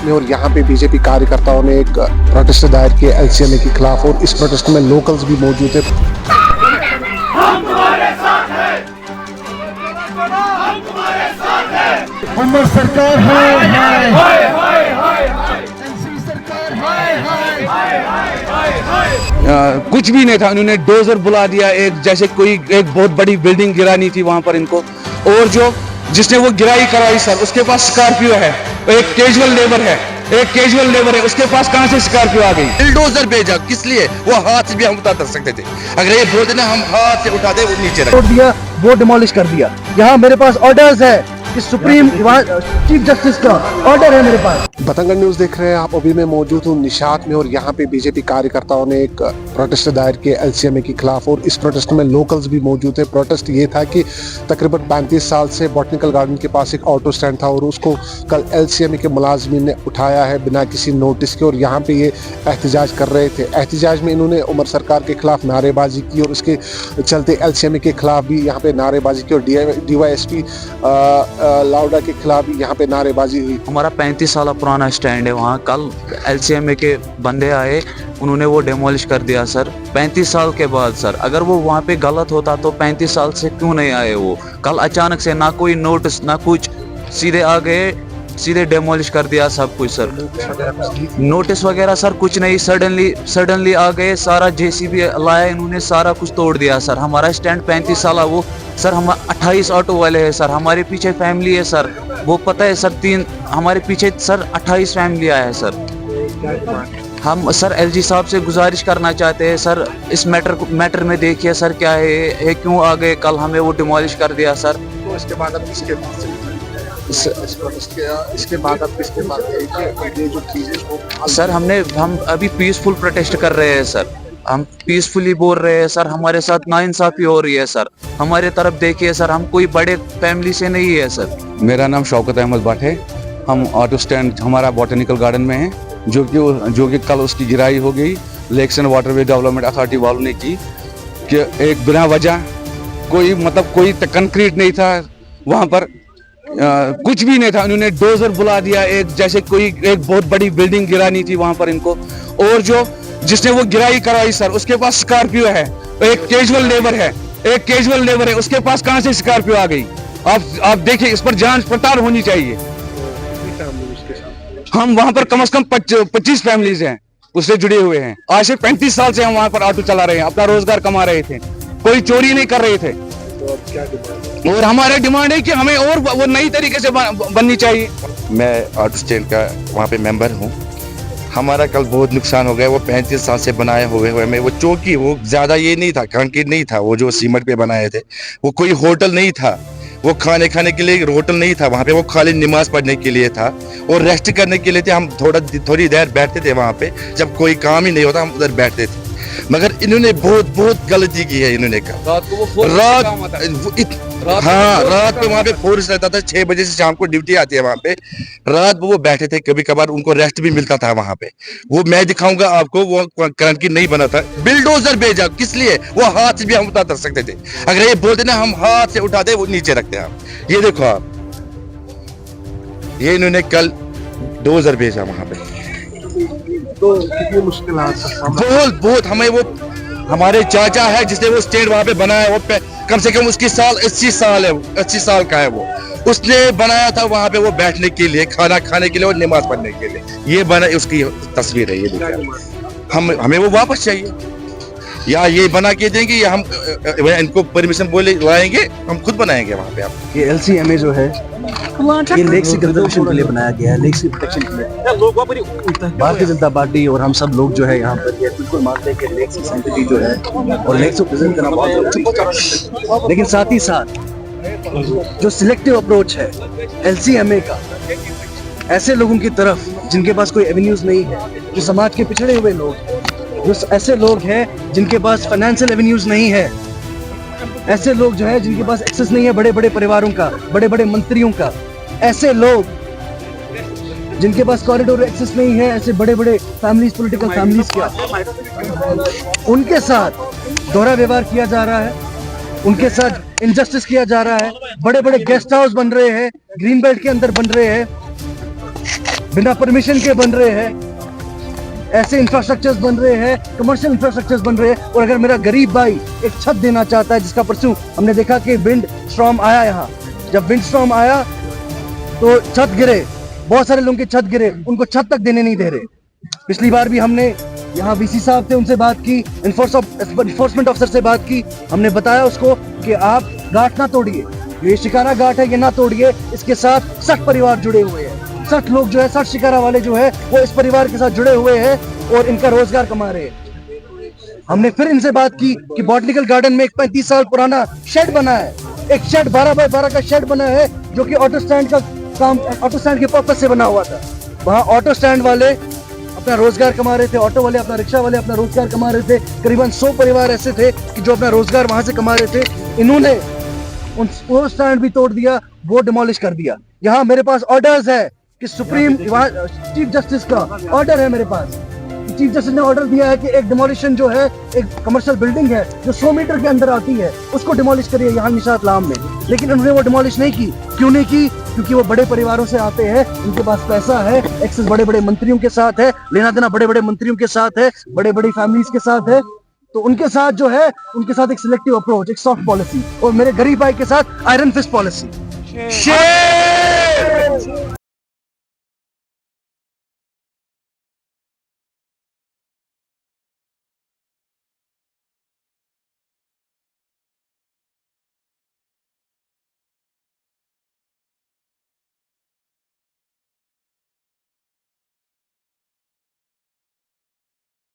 में और यहाँ पे बीजेपी कार्यकर्ताओं ने एक प्रोटेस्ट दायर किया एलसीएमए के खिलाफ और इस प्रोटेस्ट में लोकल्स भी मौजूद थे। हमारी सरकार कुछ भी नहीं था। उन्होंने डोजर बुला दिया, एक जैसे कोई एक बहुत बड़ी बिल्डिंग गिरानी थी वहां पर इनको, और जो जिसने वो गिराई करवाई सर, उसके पास स्कॉर्पियो है, एक कैजुअल लेबर है, उसके पास कहां से स्कॉर्पियो आ गई? बुलडोजर भेजा किस लिए? वो हाथ से भी हम उठा सकते थे। अगर ये बोलते ना हम हाथ से उठा दे, वो नीचे रख दिया, वो डिमोलिश कर दिया। यहाँ मेरे पास ऑर्डर्स है कि सुप्रीम चीफ जस्टिस का ऑर्डर है मेरे पास। बतंगड़ न्यूज देख रहे हैं आप। अभी मैं मौजूद हूँ निशात में और यहाँ पे बीजेपी कार्यकर्ताओं ने एक प्रोटेस्ट दायर किया एलसीएमए के खिलाफ और इस प्रोटेस्ट में लोकल्स भी मौजूद थे। प्रोटेस्ट ये था कि तकरीबन 35 साल से बॉटनिकल गार्डन के पास एक ऑटो स्टैंड था और उसको कल एलसीएमए के मुलाजमीन ने उठाया है बिना किसी नोटिस के, और यहाँ पे ये एहतजाज कर रहे थे। एहतजाज में इन्होंने उमर सरकार के खिलाफ नारेबाजी की और उसके चलते एलसीएमए के खिलाफ भी यहाँ पे नारेबाजी की और डीवाईएसपी लाउडा के खिलाफ भी यहाँ पे नारेबाजी हुई। हमारा 35 साल पुराना स्टैंड है वहाँ। कल एलसीएमए के बंदे आए, उन्होंने वो डेमोलिश कर दिया सर 35 साल के बाद। सर अगर वो वहाँ पे गलत होता तो 35 साल से क्यों नहीं आए? वो कल अचानक से ना कोई नोटिस ना कुछ, सीधे आ गए, सीधे डेमोलिश कर दिया सब कुछ सर। नोटिस वगैरह सर कुछ नहीं, सडनली आ गए, सारा जेसीबी लाया, इन्होंने सारा कुछ तोड़ दिया सर। हमारा स्टैंड 35 साल वो सर, हम 28 ऑटो वाले हैं सर, हमारे पीछे फैमिली है सर, वो पता है सर, हमारे पीछे सर 28 फैमिली आया है सर। हम सर एलजी साहब से गुजारिश करना चाहते हैं सर, इस मैटर में देखिए सर क्या है क्यों आ गए कल, हमें वो डिमोलिश कर दिया सर। तो इसके बाद अब किसके पास ये जो चीजें सर हम अभी पीसफुल प्रोटेस्ट कर रहे हैं सर, हम पीसफुली बोल रहे हैं सर। हमारे साथ नाइंसाफी हो रही है सर, हमारे तरफ देखिए सर, हम कोई बड़े फैमिली से नहीं है सर। मेरा नाम शौकत अहमद भट्ट है। हम ऑटो स्टैंड हमारा बॉटनिकल गार्डन में है, जो कि कल उसकी गिराई हो गई lakes and waterway development authority वालों ने की कि एक बिना वजह कोई कंक्रीट नहीं था वहाँ पर, कुछ भी नहीं था। उन्होंने डोजर बुला दिया, एक जैसे कोई एक बहुत बड़ी बिल्डिंग गिरानी थी वहाँ पर इनको, और जो जिसने वो गिराई करवाई सर, उसके पास स्कॉर्पियो है, एक कैजुअल लेबर है, उसके पास कहां से स्कॉर्पियो आ गई? आप देखिए, इस पर जांच पड़ताल होनी चाहिए। हम वहां पर कम से कम 25 फैमिलीज हैं उससे जुड़े हुए हैं। आज से 35 साल से हम वहां पर ऑटो चला रहे हैं, अपना रोजगार कमा रहे थे, कोई चोरी नहीं कर रहे थे। और हमारे डिमांड है कि हमें और वो नई तरीके से बननी चाहिए। मैं ऑटो स्टैंड का वहाँ पे मेंबर हूँ। हमारा कल बहुत नुकसान हो गया। वो 35 साल से बनाए हुए में वो चौकी, वो ज्यादा ये नहीं था, कंक्रीट नहीं था, वो जो सीमेंट पे बनाए थे, वो कोई होटल नहीं था, वो खाने के लिए होटल नहीं था वहाँ पे, वो खाली नमाज पढ़ने के लिए था और रेस्ट करने के लिए थे। हम थोड़ी देर बैठते थे वहाँ पे, जब कोई काम ही नहीं होता हम उधर बैठते थे। मगर इन्होंने बहुत गलती की है। इन्होंने कहा रात को वहाँ पे फोर्स रहता था, 6 बजे से शाम को ड्यूटी आती है वहाँ पे। रात वो बैठे थे, कभी कभार उनको रेस्ट भी मिलता था वहाँ पे। वो मैं दिखाऊंगा आपको, वो कंक्रीट नहीं बना था। बुलडोजर भेजा किस लिए? वो हाथ से भी हम उठा सकते थे। अगर ये बोलते ना हम हाथ से उठा दे, वो नीचे रखते हैं। आप ये देखो, आप ये इन्होंने कल डोजर भेजा वहाँ पे। तो कितनी मुश्किल बहुत हमें, वो हमारे चाचा है जिसने वो स्टैंड वहाँ पे बनाया, वो कम से कम उसकी साल 80 साल है, 80 साल का है वो। उसने बनाया था वहाँ पे वो बैठने के लिए, खाना खाने के लिए और नमाज पढ़ने के लिए। ये बना, उसकी तस्वीर है ये देखिए। हमें वो वापस चाहिए, या ये बना के देंगे, या हम इनको परमिशन बोले लाएंगे, हम खुद बनाएंगे वहाँ पे। आप ये एलसीएमए जो है, ये लेक्स की कंजर्वेशन के लिए बनाया गया है, लेक्स की प्रोटेक्शन के लिए। भारतीय जनता पार्टी और हम सब लोग जो है यहाँ पर ये बिल्कुल मानते हैं कि लेक्स की सैंक्टिटी जो है और लेक्स को प्रेजेंट करना बहुत जरूरी है। लेकिन साथ ही साथ जो सिलेक्टिव अप्रोच है एलसीएमए का ऐसे लोगों की तरफ जिनके पास कोई एवेन्यूज नहीं है, जो समाज के पिछड़े हुए लोग, जो ऐसे लोग हैं जिनके पास फाइनेंशियल एवेन्यूज नहीं है, ऐसे लोग जो है जिनके पास एक्सेस नहीं है बड़े बड़े परिवारों का, बड़े बड़े मंत्रियों का, ऐसे लोग जिनके पास कॉरिडोर एक्सेस नहीं है, ऐसे बड़े बड़े फैमिलीज, पॉलिटिकल फैमिलीज का, उनके साथ दोहरा व्यवहार किया जा रहा है, उनके साथ इनजस्टिस किया जा रहा है। बड़े बड़े गेस्ट हाउस बन रहे हैं, ग्रीन बेल्ट के अंदर बन रहे हैं, बिना परमिशन के बन रहे हैं, ऐसे इंफ्रास्ट्रक्चर्स बन रहे हैं, कमर्शियल इंफ्रास्ट्रक्चर्स बन रहे हैं। और अगर मेरा गरीब भाई एक छत देना चाहता है, जिसका परसों हमने देखा कि विंड स्टॉर्म आया यहाँ, जब विंड स्टॉर्म आया तो छत गिरे, बहुत सारे लोगों के छत गिरे, उनको छत तक देने नहीं दे रहे। पिछली बार भी हमने यहाँ वीसी साहब थे, उनसे बात की, इन्फोर्समेंट ऑफिसर से बात की, हमने बताया उसको कि आप घाट ना तोड़िए, ये शिकारा घाट है, ये ना तोड़िए, इसके साथ 60 परिवार जुड़े हुए हैं, 60 लोग जो है, 60 शिकारा वाले जो है वो इस परिवार के साथ जुड़े हुए हैं और इनका रोजगार कमा रहे हैं। हमने फिर इनसे बात की कि बॉटनिकल गार्डन में एक 35 साल पुराना शेड बना है, एक शेड 12 बाय 12 का शेड बना है, जो कि ऑटो स्टैंड का काम, ऑटो स्टैंड के पर्पज से बना हुआ था। वहाँ ऑटो स्टैंड वाले अपना रोजगार कमा रहे थे, ऑटो वाले, अपना रिक्शा वाले अपना रोजगार कमा रहे थे। करीबन 100 परिवार ऐसे थे कि जो अपना रोजगार वहां से कमा रहे थे। इन्होंने वो स्टैंड भी तोड़ दिया, वो डिमोलिश कर दिया। यहाँ मेरे पास ऑर्डर्स है कि सुप्रीम चीफ जस्टिस का ऑर्डर है मेरे पास, चीफ जस्टिस ने ऑर्डर दिया है कि एक डिमोलिशन जो है, एक कमर्शियल बिल्डिंग है जो 100 मीटर के अंदर आती है, उसको डिमोलिश करिए यहाँ निशात लाम में। लेकिन उन्होंने वो डिमोलिश नहीं की। क्यों नहीं की? क्योंकि वो बड़े परिवारों से आते हैं, उनके पास पैसा है, एक्सेस बड़े बड़े मंत्रियों के साथ है, लेना देना बड़े बड़े मंत्रियों के साथ है, बड़े बड़ी फैमिलीज के साथ है। तो उनके साथ जो है, उनके साथ एक सिलेक्टिव अप्रोच, एक सॉफ्ट पॉलिसी, और मेरे गरीब भाई के साथ आयरन फिस्ट पॉलिसी।